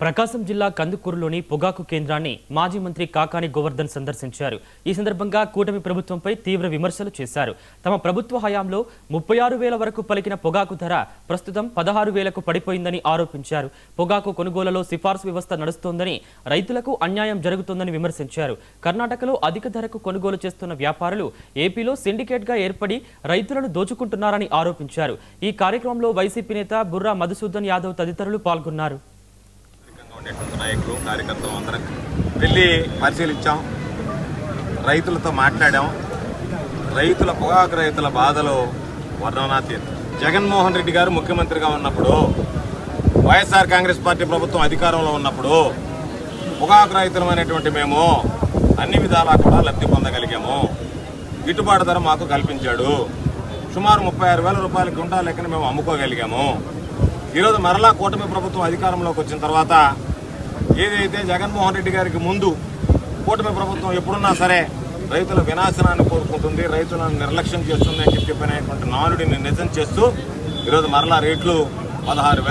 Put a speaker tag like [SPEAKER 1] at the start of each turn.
[SPEAKER 1] ప్రకాశం జిల్లా కందుకూరులోని పొగాకు కేంద్రాన్ని మాజీ మంత్రి కాకాని గోవర్ధన్ సందర్శించారు. ఈ సందర్భంగా కూటమి ప్రభుత్వంపై తీవ్ర విమర్శలు చేశారు. తమ ప్రభుత్వ హయాంలో 36,000 వరకు పలికిన పొగాకు ధర ప్రస్తుతం 16,000కు పడిపోయిందని ఆరోపించారు. పొగాకు కొనుగోలులో సిఫార్సు వ్యవస్థ నడుస్తోందని, రైతులకు అన్యాయం జరుగుతోందని విమర్శించారు. కర్ణాటకలో అధిక ధరకు కొనుగోలు చేస్తున్న వ్యాపారులు ఏపీలో సిండికేట్గా ఏర్పడి రైతులను దోచుకుంటున్నారని ఆరోపించారు. ఈ కార్యక్రమంలో వైసీపీ నేత బుర్రా మధుసూదన్ యాదవ్ తదితరులు పాల్గొన్నారు.
[SPEAKER 2] నాయకులు కార్యకర్తలు అందరం వెళ్ళి పరిశీలించాం, రైతులతో మాట్లాడాం. పొగాకు రైతుల బాధలు వర్ణనాతీతం. జగన్మోహన్ రెడ్డి గారు ముఖ్యమంత్రిగా ఉన్నప్పుడు, వైఎస్ఆర్ కాంగ్రెస్ పార్టీ ప్రభుత్వం అధికారంలో ఉన్నప్పుడు పొగాకు రైతులం అనేటువంటి మేము అన్ని విధాలా కూడా లబ్ధి పొందగలిగాము. గిట్టుబాటు ధర మాకు కల్పించాడు. సుమారు 36,000 రూపాయల క్వింటాల్ లెక్కన మేము అమ్ముకోగలిగాము. ఈరోజు మరలా కూటమి ప్రభుత్వం అధికారంలోకి వచ్చిన తర్వాత ఏదైతే జగన్మోహన్ రెడ్డి గారికి ముందు కూటమి ప్రభుత్వం ఎప్పుడున్నా సరే రైతుల వినాశనాన్ని కోరుకుంటుంది, రైతులను నిర్లక్ష్యం చేస్తుంది అని చెప్పినటువంటి నానుడిని నిజం చేస్తూ ఈరోజు మరలా రేట్లు 16,000